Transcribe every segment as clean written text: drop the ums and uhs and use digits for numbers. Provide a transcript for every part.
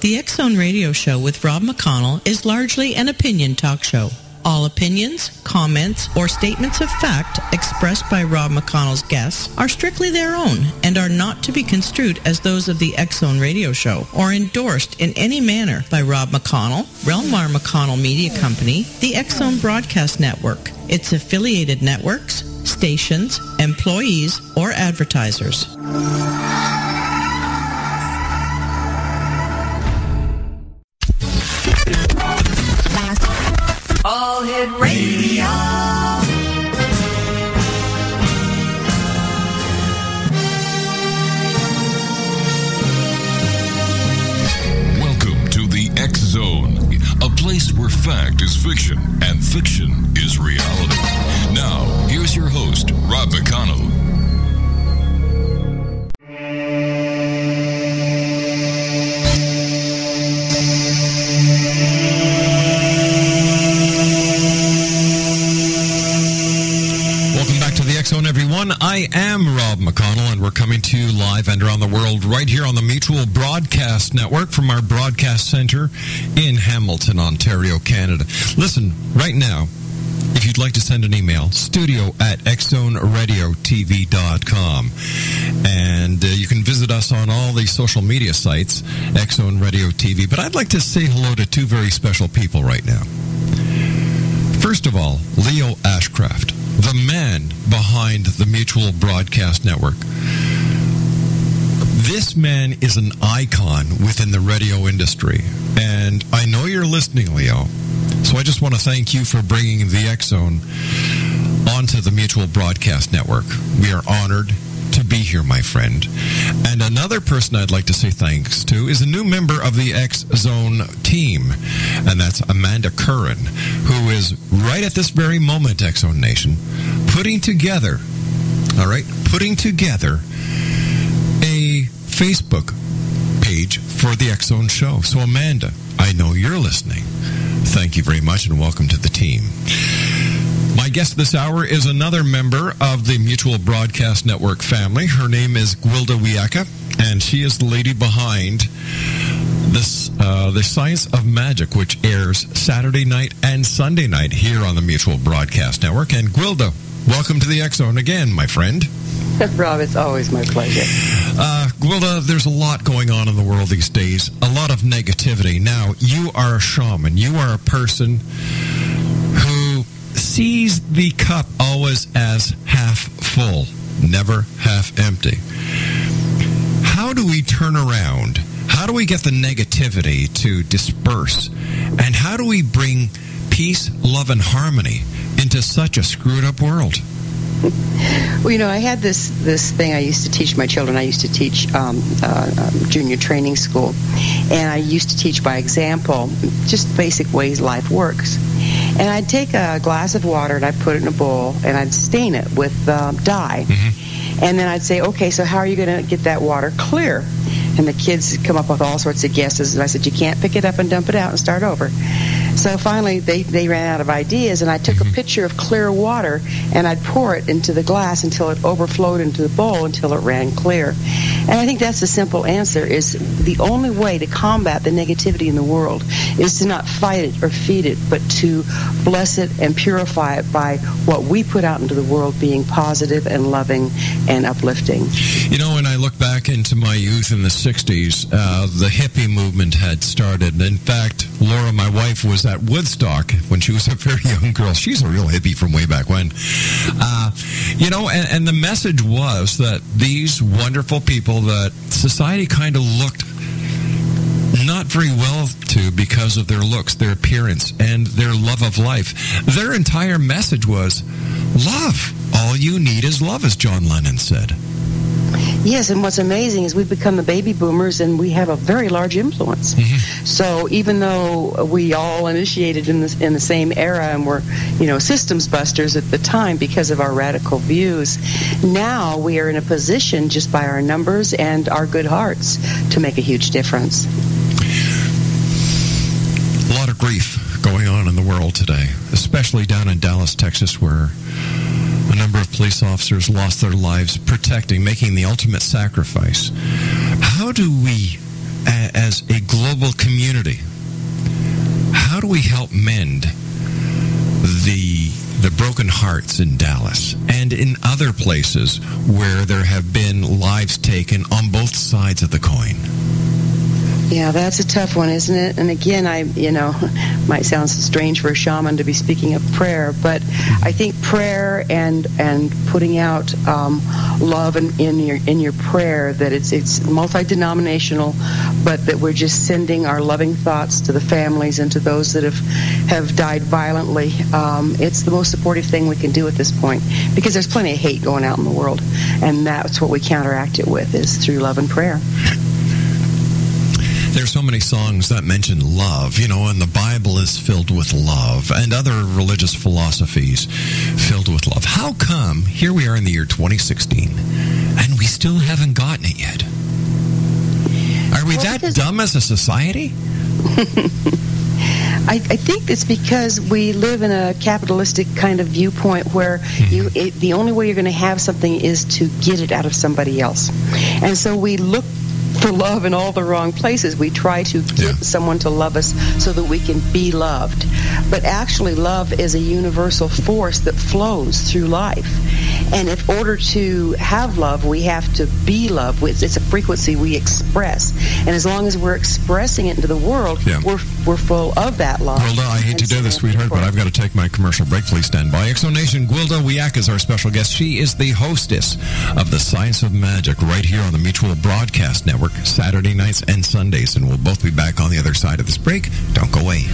The X-Zone Radio Show with Rob McConnell is largely an opinion talk show. All opinions, comments, or statements of fact expressed by Rob McConnell's guests are strictly their own and are not to be construed as those of the X-Zone Radio Show or endorsed in any manner by Rob McConnell, Relmar McConnell Media Company, the X-Zone Broadcast Network, its affiliated networks, stations, employees, or advertisers. All Hit Radio. Welcome to the X Zone, a place where fact is fiction and fiction is reality. Now, here's your host, Rob McConnell. Everyone, I am Rob McConnell, and we're coming to you live and around the world right here on the Mutual Broadcast Network from our broadcast center in Hamilton, Ontario, Canada. Listen, right now, if you'd like to send an email, studio@xzoneradiotv.com. And you can visit us on all the social media sites, X-Zone Radio TV. But I'd like to say hello to two very special people right now. First of all, Leo Ashcraft, the man behind the Mutual Broadcast Network. This man is an icon within the radio industry, and I know you're listening, Leo, so I just want to thank you for bringing the X-Zone onto the Mutual Broadcast Network. We are honored to be here, my friend. And another person I'd like to say thanks to is a new member of the X-Zone team, and that's Amanda Curran, who is right at this very moment, X-Zone Nation, putting together a Facebook page for the X-Zone show. So Amanda, I know you're listening. Thank you very much and welcome to the team. My guest this hour is another member of the Mutual Broadcast Network family. Her name is Gwilda Wiyaka, and she is the lady behind this, the Science of Magic, which airs Saturday night and Sunday night here on the Mutual Broadcast Network. And Gwilda, welcome to the X-Zone again, my friend. Rob, it's always my pleasure. Gwilda, there's a lot going on in the world these days, a lot of negativity. Now, you are a shaman. You are a person who sees the cup always as half full, never half empty. How do we turn around? How do we get the negativity to disperse? And how do we bring peace, love, and harmony into such a screwed up world? Well, you know, I had this thing I used to teach my children. I used to teach junior training school, and I used to teach by example, just basic ways life works. And I'd take a glass of water and I'd put it in a bowl and I'd stain it with dye. Mm-hmm. And then I'd say, okay, so how are you going to get that water clear? And the kids come up with all sorts of guesses. And I said, you can't pick it up and dump it out and start over. So finally, they ran out of ideas, and I took a pitcher of clear water, and I'd pour it into the glass until it overflowed into the bowl until it ran clear. And I think that's the simple answer, is the only way to combat the negativity in the world is to not fight it or feed it, but to bless it and purify it by what we put out into the world being positive and loving and uplifting. You know, when I look back into my youth in the 60s, the hippie movement had started. In fact, Laura, my wife, was at Woodstock when she was a very young girl. She's a real hippie from way back when. You know, and the message was that these wonderful people that society kind of looked not very well to because of their looks, their appearance, and their love of life. Their entire message was love. All you need is love, as John Lennon said. Yes, and what's amazing is we've become the baby boomers, and we have a very large influence. Mm-hmm. So even though we all initiated in the same era and were, you know, systems busters at the time because of our radical views, now we are in a position just by our numbers and our good hearts to make a huge difference. A lot of grief going on in the world today, especially down in Dallas, Texas, where a number of police officers lost their lives protecting, making the ultimate sacrifice. How do we, as as a global community, how do we help mend the broken hearts in Dallas and in other places where there have been lives taken on both sides of the coin? Yeah, that's a tough one, isn't it? And again, might sound strange for a shaman to be speaking of prayer, but I think prayer and putting out love in your prayer, that it's multi-denominational, but that we're just sending our loving thoughts to the families and to those that have died violently. It's the most supportive thing we can do at this point, because there's plenty of hate going out in the world, and that's what we counteract it with, is through love and prayer. There's so many songs that mention love, and the Bible is filled with love, and other religious philosophies filled with love. How come here we are in the year 2016 and we still haven't gotten it yet? Are we that dumb as a society? I think it's because we live in a capitalistic kind of viewpoint where the only way you're going to have something is to get it out of somebody else. And so we look for love in all the wrong places. We try to get someone to love us so that we can be loved. But actually, love is a universal force that flows through life. And in order to have love, we have to be love. It's a frequency we express. And as long as we're expressing it into the world, we're full of that love. Gwilda, I hate to do this, sweetheart, but I've got to take my commercial break. Please stand by. Exonation, Gwilda Wiyaka is our special guest. She is the hostess of The Science of Magic right here on the Mutual Broadcast Network, Saturday nights and Sundays. And we'll both be back on the other side of this break. Don't go away.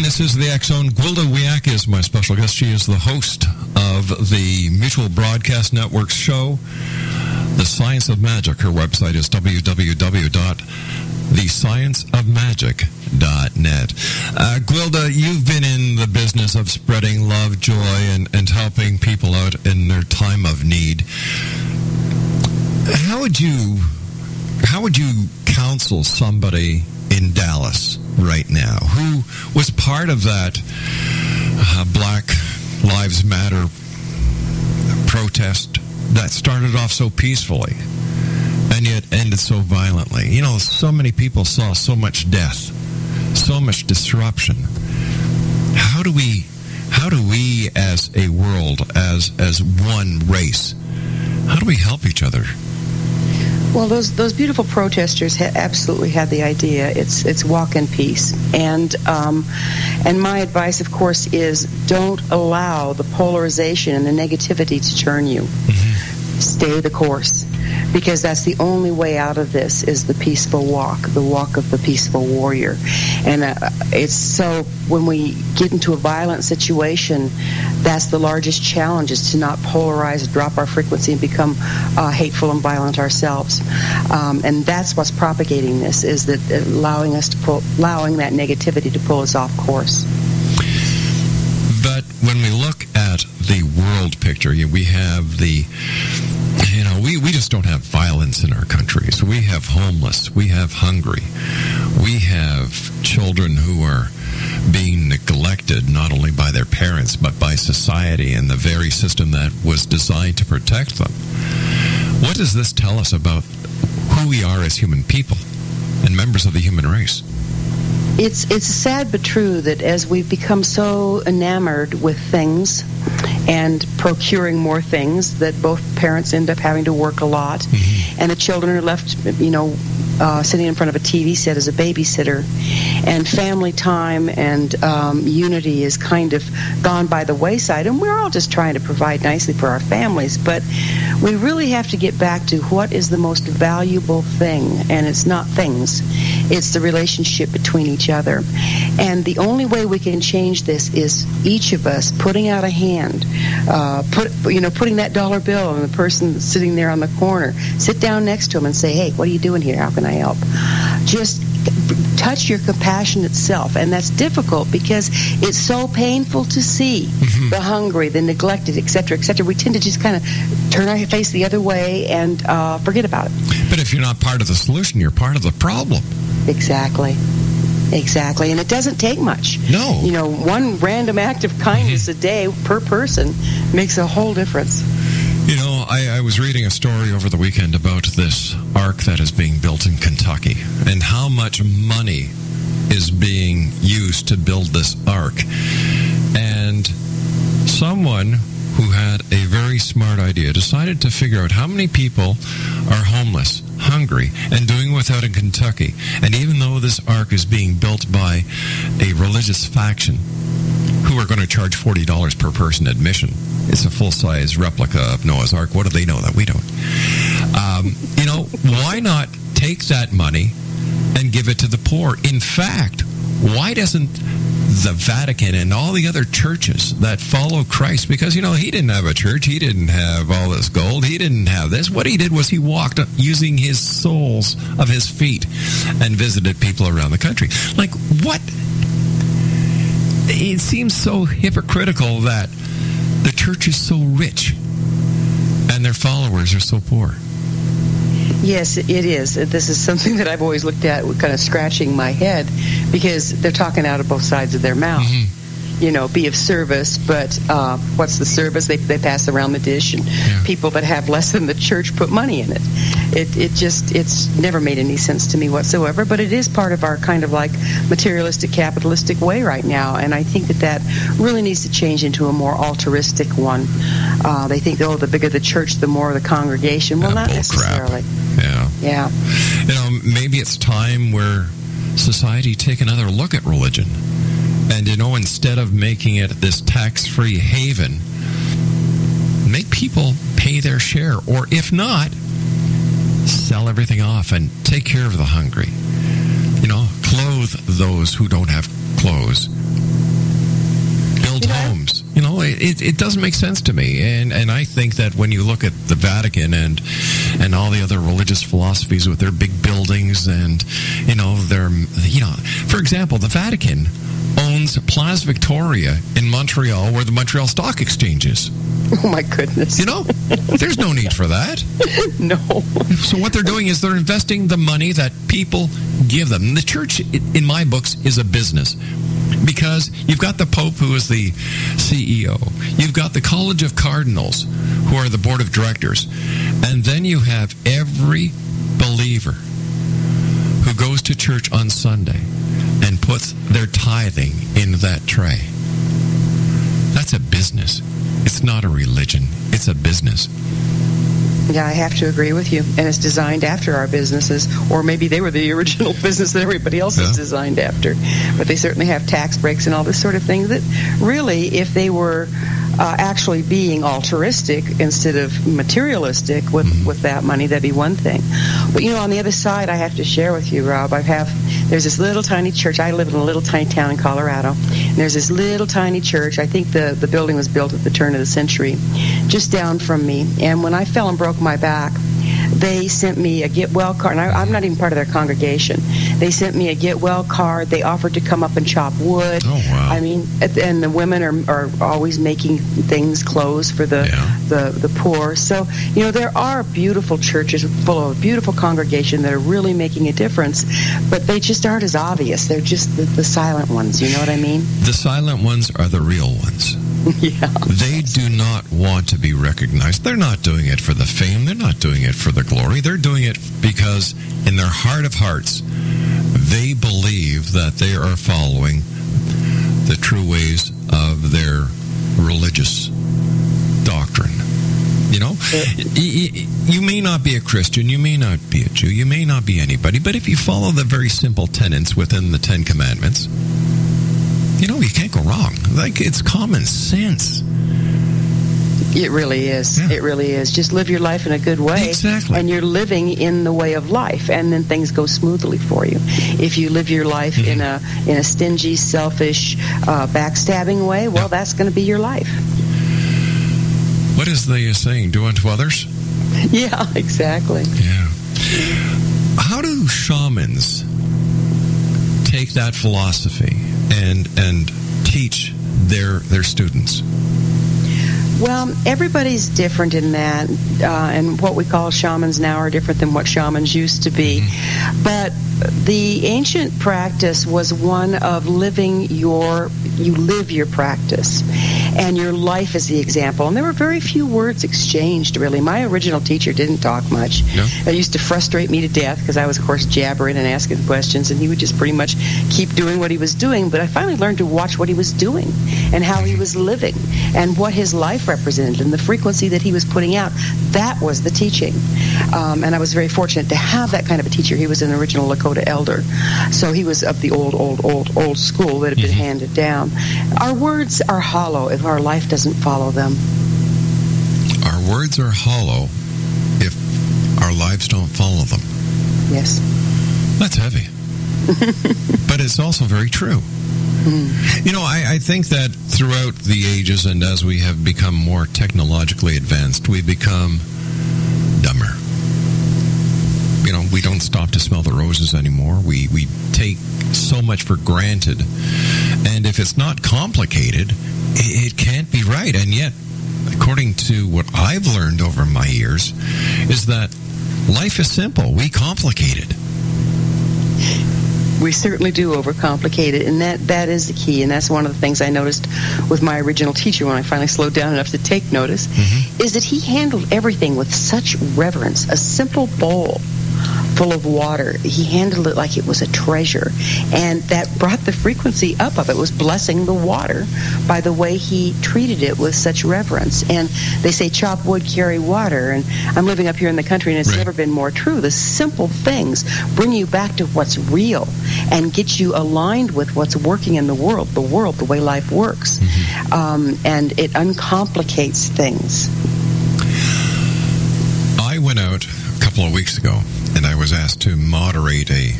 This is the X-Zone. Gwilda Wiyaka is my special guest. She is the host of the Mutual Broadcast Network's show, The Science of Magic. Her website is www.thescienceofmagic.net. Gwilda, you've been in the business of spreading love, joy, and helping people out in their time of need. How would you counsel somebody in Dallas right now who was part of that Black Lives Matter protest that started off so peacefully and yet ended so violently? So many people saw so much death, so much disruption. How do we as a world, as one race, how do we help each other? Well, those beautiful protesters absolutely had the idea. It's walk in peace, and my advice, of course, is don't allow the polarization and the negativity to turn you. Mm-hmm. Stay the course, because that's the only way out of this, is the peaceful walk, the walk of the peaceful warrior. And it's so when we get into a violent situation, that's the largest challenge, is to not polarize, drop our frequency, and become hateful and violent ourselves. And that's what's propagating this, is that allowing that negativity to pull us off course. But when we look at the world picture, we have we just don't have violence in our countries. We have homeless. We have hungry. We have children who are being neglected not only by their parents but by society and the very system that was designed to protect them. What does this tell us about who we are as human people and members of the human race? It's sad but true that as we've become so enamored with things and procuring more things, that both parents end up having to work a lot, mm-hmm. and the children are left, sitting in front of a TV set as a babysitter, and family time and unity is kind of gone by the wayside, and we're all just trying to provide nicely for our families, but we really have to get back to what is the most valuable thing, and it's not things. It's the relationship between each other. And the only way we can change this is each of us putting out a hand, putting that dollar bill on the person that's sitting there on the corner. Sit down next to him and say, hey, what are you doing here? How can I help? Just touch your compassionate self. And that's difficult because it's so painful to see the hungry, the neglected, et cetera, et cetera. We tend to just kind of turn our face the other way and forget about it. But if you're not part of the solution, you're part of the problem. Exactly. And it doesn't take much. No. One random act of kindness a day per person makes a whole difference. I was reading a story over the weekend about this ark that is being built in Kentucky and how much money is being used to build this ark. And someone who had a very smart idea decided to figure out how many people are homeless, hungry, and doing without in Kentucky. And even though this ark is being built by a religious faction who are going to charge $40 per person admission, it's a full-size replica of Noah's Ark. What do they know that we don't? Why not take that money and give it to the poor? In fact, why doesn't the Vatican and all the other churches that follow Christ, because, he didn't have a church, he didn't have all this gold, he didn't have this. What he did was he walked using his soles of his feet and visited people around the country. Like, what? It seems so hypocritical that the church is so rich and their followers are so poor. Yes, it is. This is something that I've always looked at, kind of scratching my head, because they're talking out of both sides of their mouth. Be of service, but what's the service? They pass around the dish, and people that have less than the church put money in it. It's never made any sense to me whatsoever, but it is part of our kind of like materialistic, capitalistic way right now, and I think that really needs to change into a more altruistic one. They think, the bigger the church, the more the congregation. Well, not necessarily. Yeah. Maybe it's time where society take another look at religion. And, instead of making it this tax-free haven, make people pay their share. Or if not, sell everything off and take care of the hungry. Clothe those who don't have clothes. Build homes. It doesn't make sense to me. And I think that when you look at the Vatican and all the other religious philosophies with their big buildings and, for example, the Vatican owns Place Victoria in Montreal, where the Montreal Stock Exchange is. Oh, my goodness. There's no need for that. No. So what they're doing is they're investing the money that people give them. The church, in my books, is a business. Because you've got the Pope, who is the CEO. You've got the College of Cardinals, who are the board of directors. And then you have every believer who goes to church on Sunday and puts their tithing in that tray. That's a business. It's not a religion. It's a business. Yeah, I have to agree with you. And it's designed after our businesses, or maybe they were the original business that everybody else is designed after. But they certainly have tax breaks and all this sort of thing that really, if they were actually being altruistic instead of materialistic with that money, that'd be one thing. But, on the other side, I have to share with you, Rob, there's this little tiny church. I live in a little tiny town in Colorado. And there's this little tiny church. I think the building was built at the turn of the century, just down from me. And when I fell and broke my back, they sent me a get well card. And I'm not even part of their congregation. They sent me a get well card. They offered to come up and chop wood. Oh, wow. I mean, and the women are always making things, clothes for the poor. So, there are beautiful churches full of a beautiful congregation that are really making a difference, but they just aren't as obvious. They're just the silent ones. You know what I mean? The silent ones are the real ones. Yeah. They do not want to be recognized. They're not doing it for the fame. They're not doing it for the glory. They're doing it because in their heart of hearts, they believe that they are following the true ways of their religious doctrine. You may not be a Christian, you may not be a Jew, you may not be anybody, but if you follow the very simple tenets within the 10 Commandments, you can't go wrong. Like, it's common sense. It really is. Yeah. It really is. Just live your life in a good way. Exactly. And you're living in the way of life, and then things go smoothly for you. If you live your life in a stingy, selfish, backstabbing way, well, that's going to be your life. What is the saying? Do unto others? Yeah, exactly. Yeah. How do shamans take that philosophy and teach their students? Well, everybody's different in that, and what we call shamans now are different than what shamans used to be. But the ancient practice was one of you live your practice, and your life is the example. And there were very few words exchanged, really. My original teacher didn't talk much. No? It used to frustrate me to death because I was, of course, jabbering and asking questions, and he would just pretty much keep doing what he was doing. But I finally learned to watch what he was doing and how he was living and what his life represented and the frequency that he was putting out. That was the teaching. And I was very fortunate to have that kind of a teacher. He was an original Lakota elder. So he was of the old school that had been handed down. Our words are hollow if our life doesn't follow them. Our words are hollow if our lives don't follow them. Yes. That's heavy. But it's also very true. I think that throughout the ages and as we have become more technologically advanced, we become dumber. We don't stop to smell the roses anymore. We take so much for granted. And if it's not complicated, it can't be right. And yet, according to what I've learned over my years, is that life is simple. We complicate it. We certainly do overcomplicate it, and that is the key, and that's one of the things I noticed with my original teacher when I finally slowed down enough to take notice, is that he handled everything with such reverence. A simple bowl full of water, he handled it like it was a treasure, and that brought the frequency up of it. Was blessing the water by the way he treated it with such reverence. And they say chop wood, carry water, and I'm living up here in the country, and it's never been more true. The simple things bring you back to what's real and get you aligned with what's working in the world, the way life works. And it uncomplicates things. I went out a couple of weeks ago, and I was asked to moderate a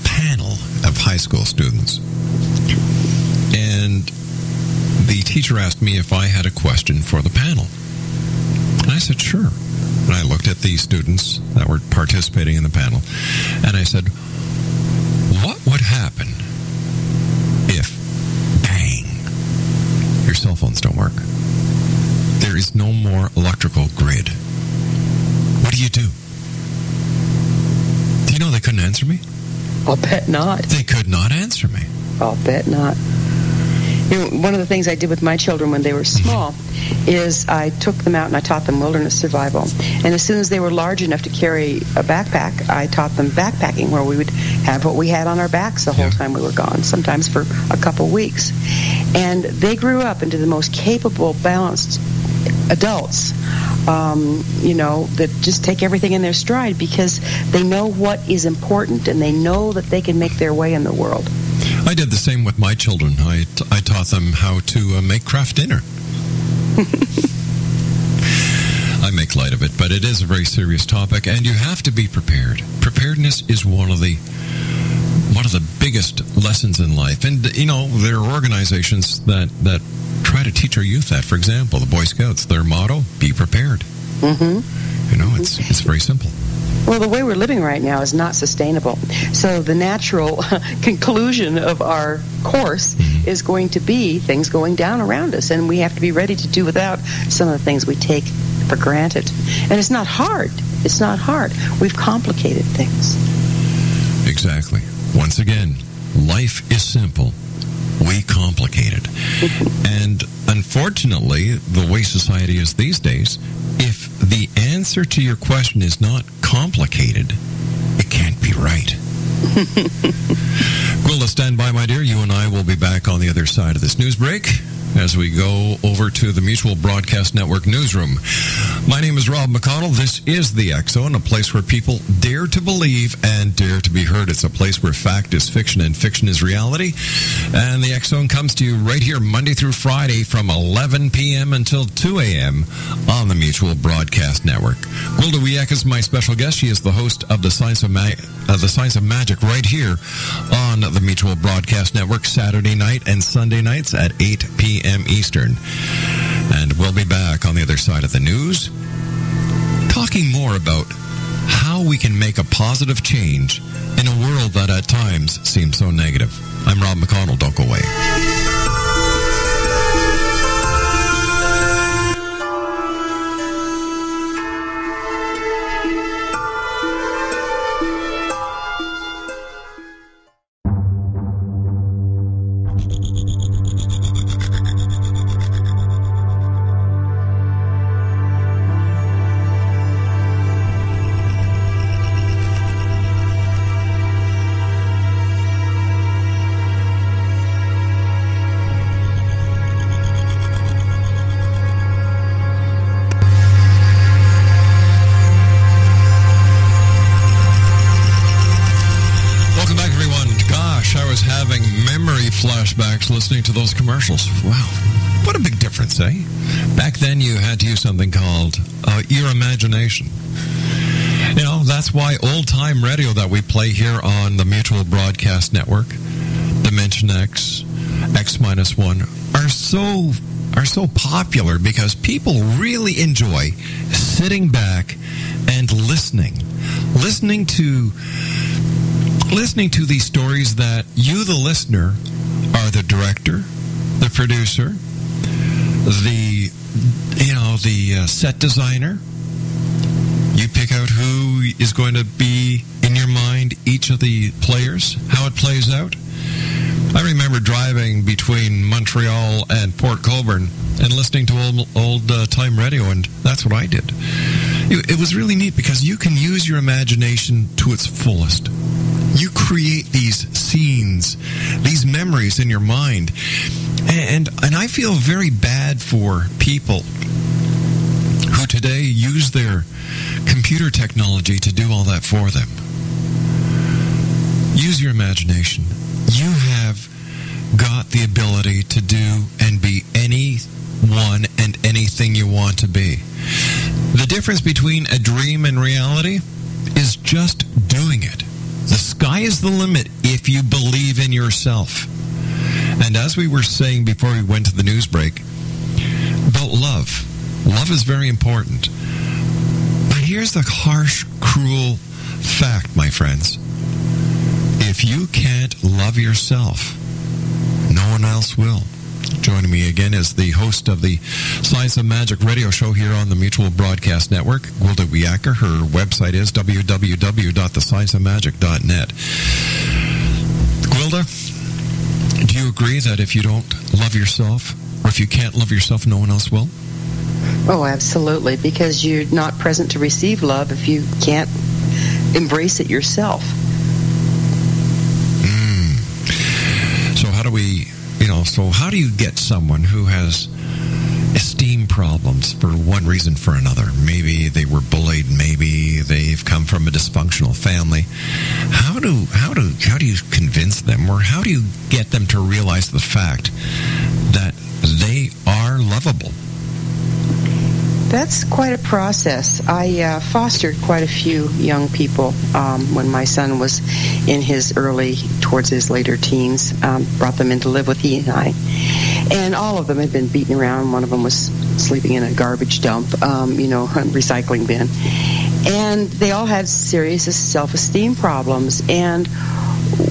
panel of high school students. And the teacher asked me if I had a question for the panel. And I said, sure. And I looked at the students that were participating in the panel, and I said, what would happen if, bang, your cell phones don't work? There is no more electrical grid. What do you do? Do you know they couldn't answer me? I'll bet not. They could not answer me. I'll bet not. One of the things I did with my children when they were small is I took them out and I taught them wilderness survival. And as soon as they were large enough to carry a backpack, I taught them backpacking, where we would have what we had on our backs the whole time we were gone, sometimes for a couple weeks. And they grew up into the most capable, balanced adults, that just take everything in their stride because they know what is important and they know that they can make their way in the world. I did the same with my children. I taught them how to make craft dinner. I make light of it, but it is a very serious topic, and you have to be prepared. Preparedness is one of the biggest lessons in life. And, there are organizations that try to teach our youth that. For example, the Boy Scouts, their motto, be prepared. It's very simple. Well, the way we're living right now is not sustainable. So the natural conclusion of our course is going to be things going down around us, and we have to be ready to do without some of the things we take for granted. And it's not hard. It's not hard. We've complicated things. Exactly. Once again, life is simple. We complicate it. And unfortunately, the way society is these days, if the answer to your question is not complicated, it can't be right. Gwilda, stand by, my dear. You and I will be back on the other side of this news break as we go over to the Mutual Broadcast Network newsroom. My name is Rob McConnell. This is the X Zone, a place where people dare to believe and dare to be heard. It's a place where fact is fiction and fiction is reality. And the X Zone comes to you right here Monday through Friday from 11 p.m. until 2 a.m. on the Mutual Broadcast Network. Gwilda Wiyaka is my special guest. She is the host of the Science of Magic right here on the Mutual Broadcast Network Saturday night and Sunday nights at 8 p.m. Eastern. And we'll be back on the other side of the news talking more about how we can make a positive change in a world that at times seems so negative. I'm Rob McConnell. Don't go away. Listening to those commercials. Wow. What a big difference, eh? Back then you had to use something called your imagination. You know, that's why old-time radio that we play here on the Mutual Broadcast Network, Dimension X, X-1, are so popular because people really enjoy sitting back and listening to these stories that you, the listener, are the director, the producer, the set designer. You pick out who is going to be in your mind, each of the players, how it plays out. I remember driving between Montreal and Port Colborne and listening to old time radio, and that's what I did. It was really neat because you can use your imagination to its fullest. You create these scenes, these memories in your mind. And I feel very bad for people who today use their computer technology to do all that for them. Use your imagination. You have got the ability to do and be anyone and anything you want to be. The difference between a dream and reality is just doing it. The sky is the limit if you believe in yourself. And as we were saying before we went to the news break, about love. Love is very important. But here's the harsh, cruel fact, my friends. If you can't love yourself, no one else will. Joining me again is the host of the Science of Magic radio show here on the Mutual Broadcast Network, Gwilda Wiyaka. Her website is www.thescienceofmagic.net. Gwilda, do you agree that if you don't love yourself, or if you can't love yourself, no one else will? Oh, absolutely, because you're not present to receive love if you can't embrace it yourself. So how do you get someone who has esteem problems for one reason for another? Maybe they were bullied, maybe they've come from a dysfunctional family. How do you convince them, or how do you get them to realize the fact that they are lovable? That's quite a process. I fostered quite a few young people when my son was in towards his later teens, brought them in to live with he and I. And all of them had been beaten around. One of them was sleeping in a garbage dump, recycling bin. And they all had serious self-esteem problems. And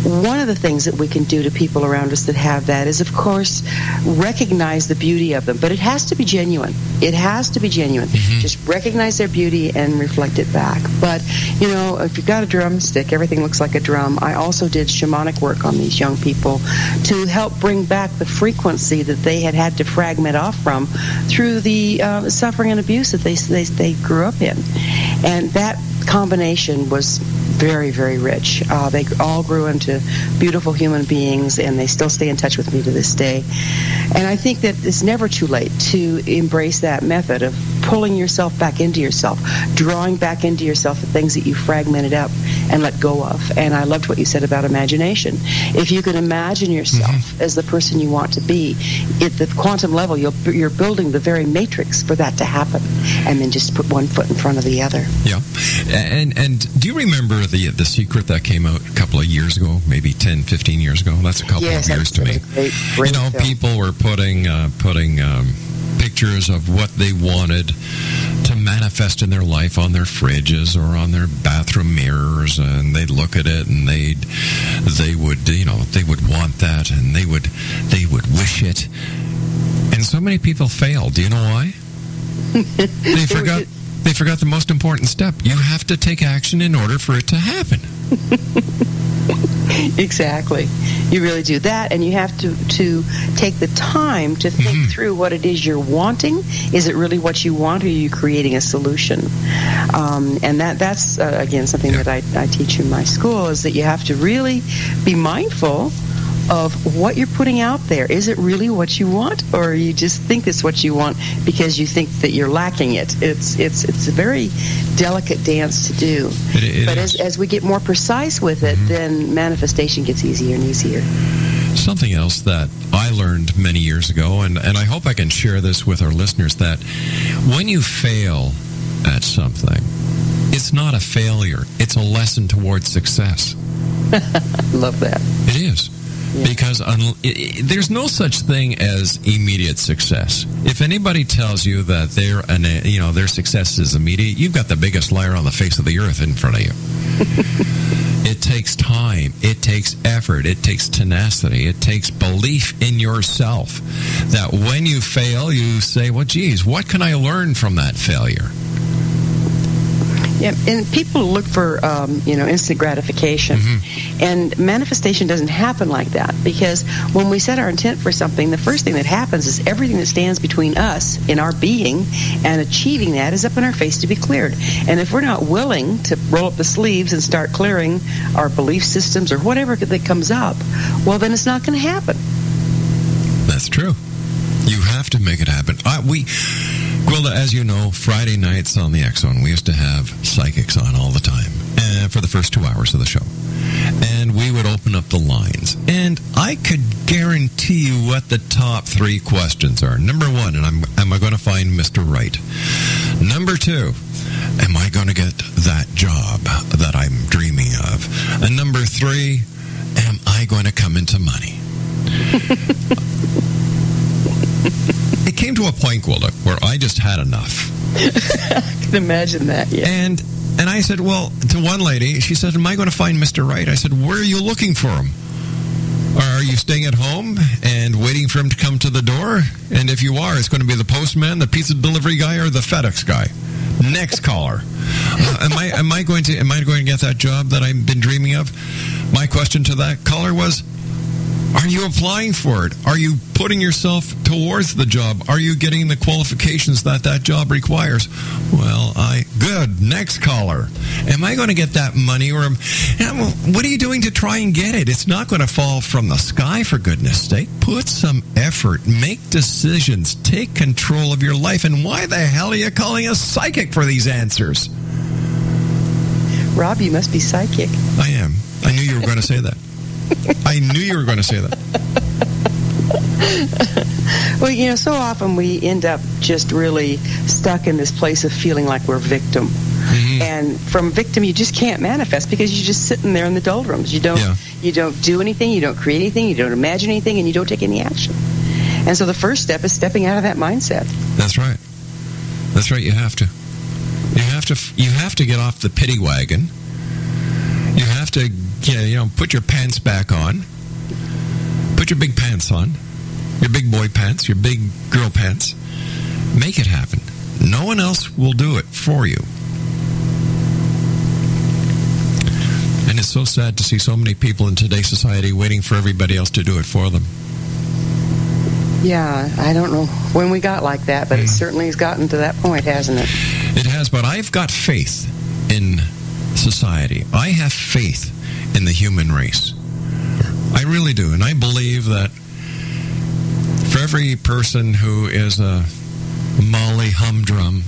one of the things that we can do to people around us that have that is, of course, recognize the beauty of them. But it has to be genuine. It has to be genuine. Mm-hmm. Just recognize their beauty and reflect it back. But, if you've got a drumstick, everything looks like a drum. I also did shamanic work on these young people to help bring back the frequency that they had to fragment off from through the suffering and abuse that they grew up in. And that combination was very, very rich. They all grew into beautiful human beings, and they still stay in touch with me to this day. And I think that it's never too late to embrace that method of pulling yourself back into yourself, drawing back into yourself the things that you fragmented up and let go of. And I loved what you said about imagination. If you can imagine yourself as the person you want to be, at the quantum level, you're building the very matrix for that to happen, and then just put one foot in front of the other. Yeah. And do you remember the secret that came out a couple of years ago, maybe 10, 15 years ago? That's a couple of years to me. Great film. People were putting pictures of what they wanted to manifest in their life on their fridges or on their bathroom mirrors, and they'd look at it and they would want that, and they would wish it. And so many people failed. Do you know why? They forgot the most important step. You have to take action in order for it to happen. Exactly. You really do that, and you have to take the time to think through what it is you're wanting. Is it really what you want, or are you creating a solution? And that's again, something that I teach in my school, is that you have to really be mindful of what you're putting out there. Is it really what you want, or you just think it's what you want because you think that you're lacking it? It's a very delicate dance to do. But as we get more precise with it, then manifestation gets easier and easier. Something else that I learned many years ago, and I hope I can share this with our listeners, that when you fail at something, it's not a failure. It's a lesson towards success. Love that. It is. Yeah. Because there's no such thing as immediate success. If anybody tells you that their success is immediate, you've got the biggest liar on the face of the earth in front of you. It takes time. It takes effort. It takes tenacity. It takes belief in yourself. That when you fail, you say, well, geez, what can I learn from that failure? Yeah, and people look for, instant gratification. And manifestation doesn't happen like that, because when we set our intent for something, the first thing that happens is everything that stands between us in our being and achieving that is up in our face to be cleared. And if we're not willing to roll up the sleeves and start clearing our belief systems or whatever that comes up, well, then it's not going to happen. That's true. You have to make it happen. Gwilda, as you know, Friday nights on the X-Zone, we used to have psychics on all the time for the first 2 hours of the show. And we would open up the lines. And I could guarantee you what the top 3 questions are. Number 1, am I going to find Mr. Right? Number 2, am I going to get that job that I'm dreaming of? And number 3, am I going to come into money? It came to a point, Gwilda, where I just had enough. I can imagine that, yeah. And I said, well, to one lady, she said, am I going to find Mr. Right? I said, where are you looking for him? Are you staying at home and waiting for him to come to the door? And if you are, it's going to be the postman, the pizza delivery guy, or the FedEx guy. Next caller. Am I going to get that job that I've been dreaming of? My question to that caller was, are you applying for it? Are you putting yourself towards the job? Are you getting the qualifications that job requires? Well, good. Next caller. Am I going to get that money? Or what are you doing to try and get it? It's not going to fall from the sky, for goodness sake. Put some effort. Make decisions. Take control of your life. And why the hell are you calling us psychic for these answers? Rob, you must be psychic. I am. I knew you were going to say that. I knew you were going to say that. Well, so often we end up just really stuck in this place of feeling like we're victim. And from victim, you just can't manifest because you're just sitting there in the doldrums. You don't do anything, you don't create anything, you don't imagine anything, and you don't take any action. And so the first step is stepping out of that mindset. That's right. That's right. You have to. You have to get off the pity wagon. You have to, put your pants back on. Put your big pants on. Your big boy pants, your big girl pants. Make it happen. No one else will do it for you. And it's so sad to see so many people in today's society waiting for everybody else to do it for them. Yeah, I don't know when we got like that, but it certainly has gotten to that point, hasn't it? It has, but I've got faith in society. I have faith in the human race. I really do. And I believe that for every person who is a Molly humdrum,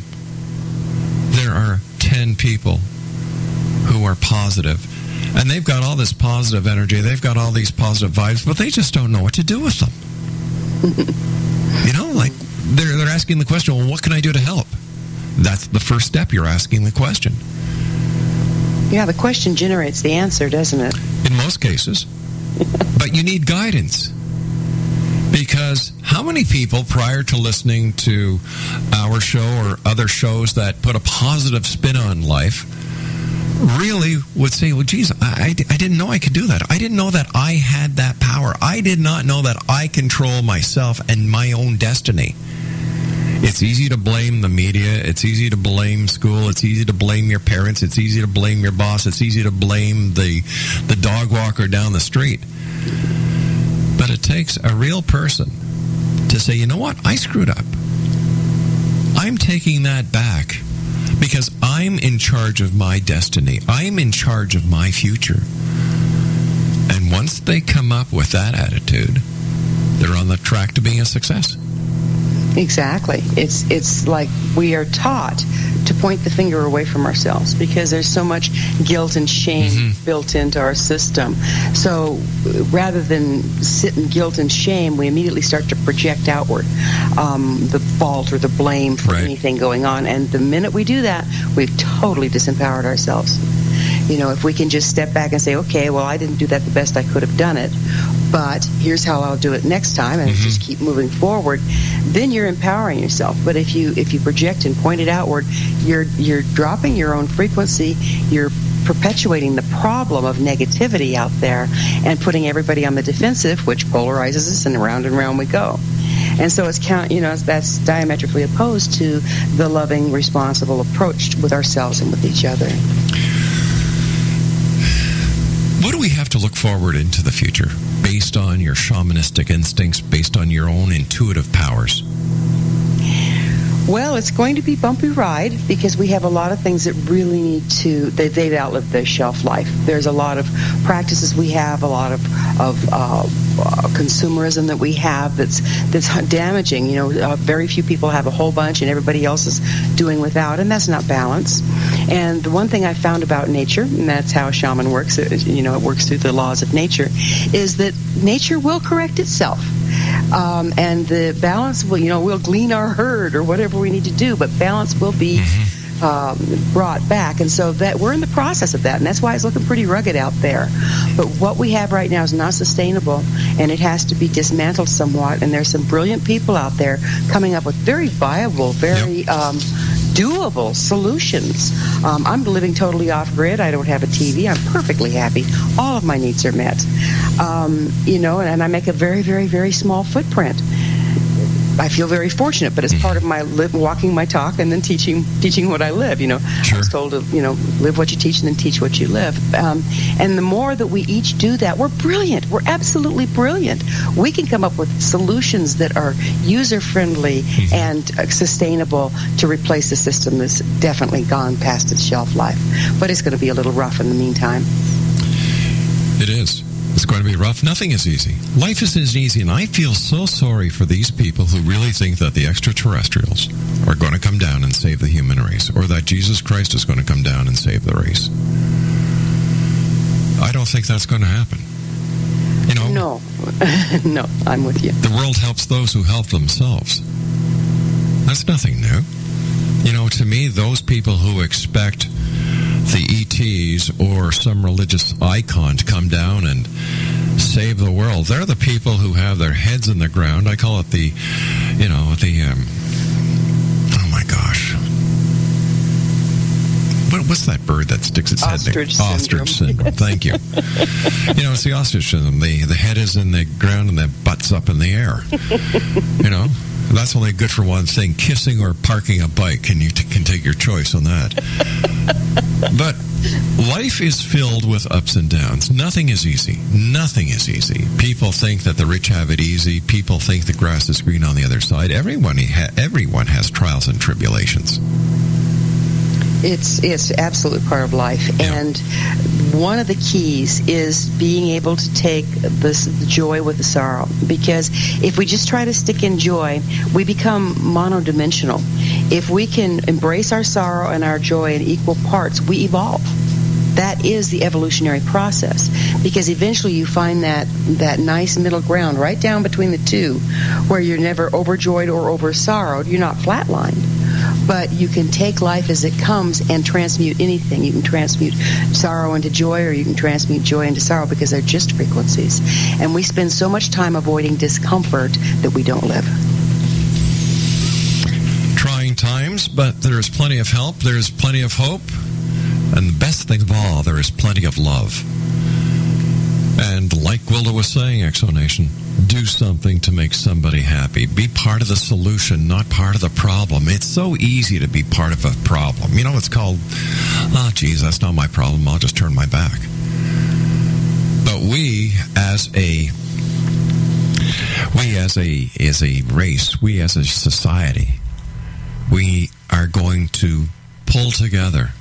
there are 10 people who are positive. And they've got all this positive energy. They've got all these positive vibes, but they just don't know what to do with them. You know, like they're asking the question, well, what can I do to help? That's the first step. You're asking the question. Yeah, the question generates the answer, doesn't it? In most cases. But you need guidance. Because how many people prior to listening to our show or other shows that put a positive spin on life really would say, well, geez, I didn't know I could do that. I didn't know that I had that power. I did not know that I control myself and my own destiny. It's easy to blame the media. It's easy to blame school. It's easy to blame your parents. It's easy to blame your boss. It's easy to blame the dog walker down the street. But it takes a real person to say, you know what? I screwed up. I'm taking that back because I'm in charge of my destiny. I'm in charge of my future. And once they come up with that attitude, they're on the track to being a success. Exactly. It's like we are taught to point the finger away from ourselves because there's so much guilt and shame built into our system. So rather than sit in guilt and shame, we immediately start to project outward the fault or the blame for anything going on. And the minute we do that, we've totally disempowered ourselves. You know, if we can just step back and say, okay, well, I didn't do that the best I could have done it, but here's how I'll do it next time, and just keep moving forward, then you're empowering yourself. But if you project and point it outward, you're dropping your own frequency, you're perpetuating the problem of negativity out there and putting everybody on the defensive, which polarizes us, and round we go. And so that's diametrically opposed to the loving, responsible approach with ourselves and with each other. What do we have to look forward into the future based on your shamanistic instincts, based on your own intuitive powers? Well, it's going to be a bumpy ride because we have a lot of things that really need to, they've outlived their shelf life. There's a lot of practices we have, a lot of consumerism that we have that's damaging. You know, very few people have a whole bunch and everybody else is doing without, and that's not balance. And the one thing I found about nature, and that's how a shaman works, it works through the laws of nature, is that nature will correct itself. And the balance will, we'll glean our herd or whatever we need to do, but balance will be brought back. And so that we're in the process of that, and that's why it's looking pretty rugged out there. But what we have right now is not sustainable, and it has to be dismantled somewhat. And there's some brilliant people out there coming up with very viable, very doable solutions. I'm living totally off-grid. I don't have a TV. I'm perfectly happy. All of my needs are met. And I make a very, very, very small footprint. I feel very fortunate, but it's part of my walking my talk and then teaching what I live. Sure. I was told to, live what you teach and then teach what you live. And the more that we each do that, we're brilliant. We're absolutely brilliant. We can come up with solutions that are user-friendly and sustainable to replace the system that's definitely gone past its shelf life. But it's going to be a little rough in the meantime. It is. It's going to be rough. Nothing is easy. Life isn't easy, and I feel so sorry for these people who really think that the extraterrestrials are going to come down and save the human race, or that Jesus Christ is going to come down and save the race. I don't think that's going to happen. No. No, I'm with you. The world helps those who help themselves. That's nothing new. To me, those people who expect the ETs or some religious icon to come down and save the world, they're the people who have their heads in the ground. I call it oh my gosh. What's that bird that sticks its head there? Ostrich syndrome. Thank you. It's the ostrich syndrome. The head is in the ground and the butt's up in the air. That's only good for one thing, kissing or parking a bike, and you can take your choice on that. But life is filled with ups and downs. Nothing is easy. Nothing is easy. People think that the rich have it easy. People think the grass is green on the other side. Everyone has trials and tribulations. It's absolutely part of life. Yeah. And one of the keys is being able to take the joy with the sorrow. Because if we just try to stick in joy, we become monodimensional. If we can embrace our sorrow and our joy in equal parts, we evolve. That is the evolutionary process, because eventually you find that nice middle ground right down between the two, where you're never overjoyed or over-sorrowed. You're not flatlined, but you can take life as it comes and transmute anything. You can transmute sorrow into joy, or you can transmute joy into sorrow, because they're just frequencies. And we spend so much time avoiding discomfort that we don't live. Trying times, but there's plenty of help. There's plenty of hope. And the best thing of all, there is plenty of love. And like Gwilda was saying, Exonation, do something to make somebody happy. Be part of the solution, not part of the problem. It's so easy to be part of a problem. You know, it's called, oh, geez, that's not my problem. I'll just turn my back. But we as a race, we as a society, we are going to pull together.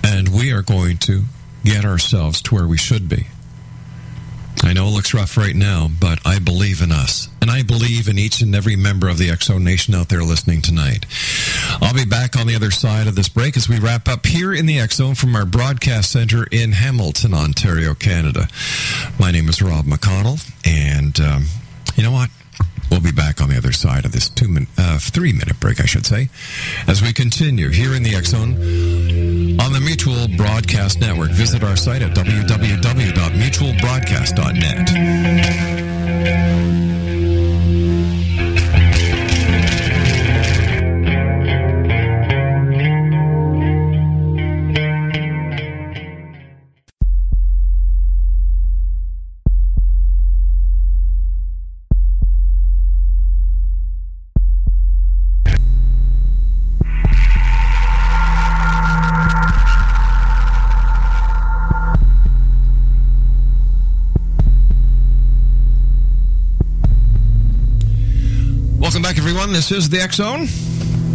And we are going to get ourselves to where we should be. I know it looks rough right now, but I believe in us. And I believe in each and every member of the Exo Nation out there listening tonight. I'll be back on the other side of this break as we wrap up here in the X Zone from our broadcast center in Hamilton, Ontario, Canada. My name is Rob McConnell, and you know what? We'll be back on the other side of this 3-minute break, I should say, as we continue here in the X Zone on the Mutual Broadcast Network. Visit our site at www.mutualbroadcast.net. This is the X Zone.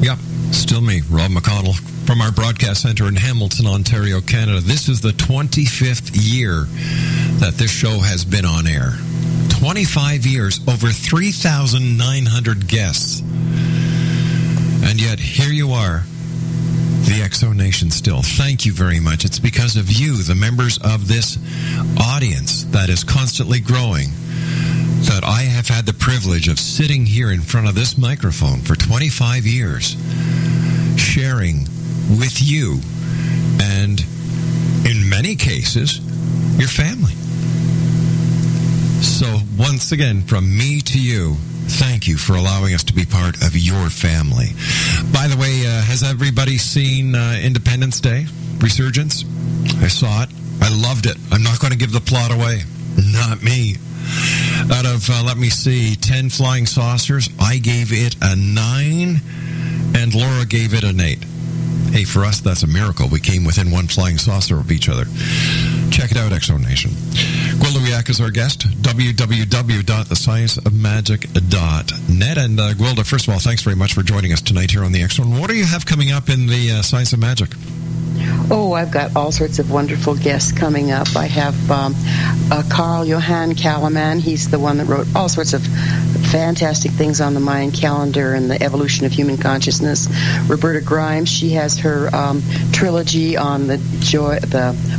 Yep, still me, Rob McConnell, from our broadcast center in Hamilton, Ontario, Canada. This is the 25th year that this show has been on air. 25 years, over 3,900 guests. And yet, here you are, the Exo Nation still. Thank you very much. It's because of you, the members of this audience that is constantly growing, that I have had the privilege of sitting here in front of this microphone for 25 years, sharing with you, and in many cases, your family. So once again, from me to you, thank you for allowing us to be part of your family. By the way, has everybody seen Independence Day Resurgence? I saw it. I loved it. I'm not going to give the plot away. Not me. Out of, 10 flying saucers, I gave it a 9, and Laura gave it an 8. Hey, for us, that's a miracle. We came within one flying saucer of each other. Check it out, Exo Nation. Gwilda Wiyaka is our guest, www.thescienceofmagic.net. And Gwilda, first of all, thanks very much for joining us tonight here on the Exo. What do you have coming up in the Science of Magic? Oh, I've got all sorts of wonderful guests coming up. I have Carl Johan Kalaman. He's the one that wrote all sorts of fantastic things on the Mayan calendar and the evolution of human consciousness. Roberta Grimes, she has her trilogy on the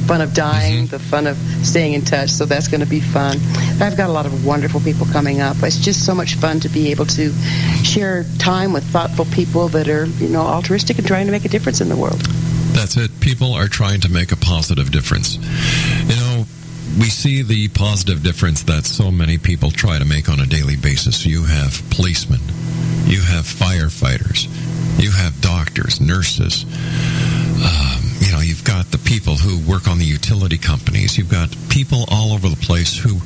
fun of dying, the fun of staying in touch, so that's going to be fun. I've got a lot of wonderful people coming up. It's just so much fun to be able to share time with thoughtful people that are, altruistic and trying to make a difference in the world. That's it. People are trying to make a positive difference. We see the positive difference that so many people try to make on a daily basis. You have policemen, you have firefighters, you have doctors, nurses. You've got the people who work on the utility companies. You've got people all over the place who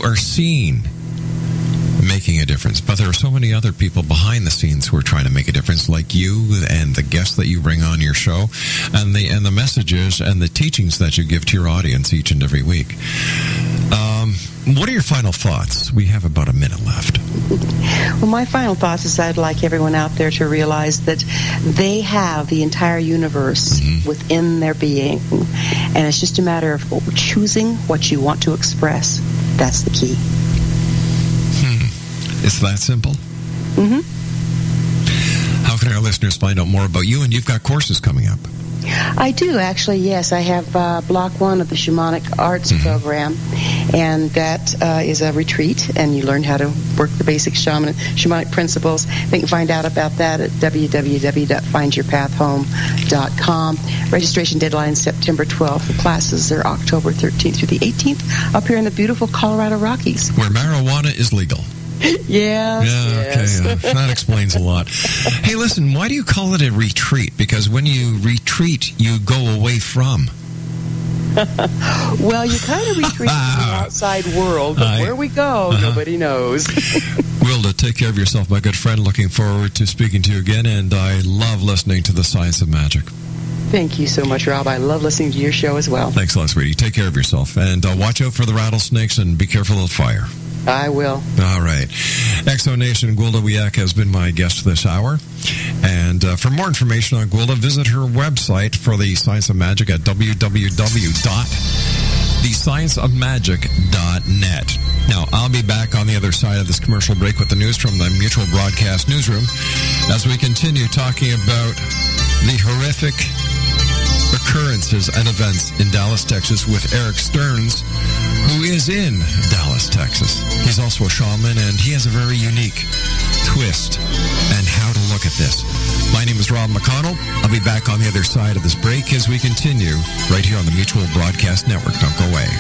are seen making a difference. But there are so many other people behind the scenes who are trying to make a difference, like you and the guests that you bring on your show, and the messages and the teachings that you give to your audience each and every week. What are your final thoughts? We have about a minute left. Well, my final thoughts is I'd like everyone out there to realize that they have the entire universe within their being, and it's just a matter of choosing what you want to express. That's the key. It's that simple? Mm-hmm. How can our listeners find out more about you? And you've got courses coming up. I do, actually, yes. I have Block 1 of the Shamanic Arts program, and that is a retreat, and you learn how to work the basic shamanic principles. They can find out about that at www.findyourpathhome.com. Registration deadline is September 12th. The classes are October 13th through the 18th up here in the beautiful Colorado Rockies. Where marijuana is legal. Yes. Okay. That explains a lot. Hey, listen, why do you call it a retreat? Because when you retreat, you go away from. Well, you kind of retreat from the outside world, but where we go, nobody knows. Gwilda, take care of yourself, my good friend. Looking forward to speaking to you again, and I love listening to The Science of Magic. Thank you so much, Rob. I love listening to your show as well. Thanks a lot, sweetie. Take care of yourself, and watch out for the rattlesnakes, and be careful of fire. I will. All right. Exo Nation, Gwilda Wiyaka has been my guest this hour. And for more information on Gwilda, visit her website for the Science of Magic at www.thescienceofmagic.net. Now, I'll be back on the other side of this commercial break with the news from the Mutual Broadcast Newsroom as we continue talking about the horrific occurrences and events in Dallas, Texas with Eric Stearns, who is in Dallas, Texas. He's also a shaman, and he has a very unique twist and how to look at this. My name is Rob McConnell. I'll be back on the other side of this break as we continue right here on the Mutual Broadcast Network. Don't go away.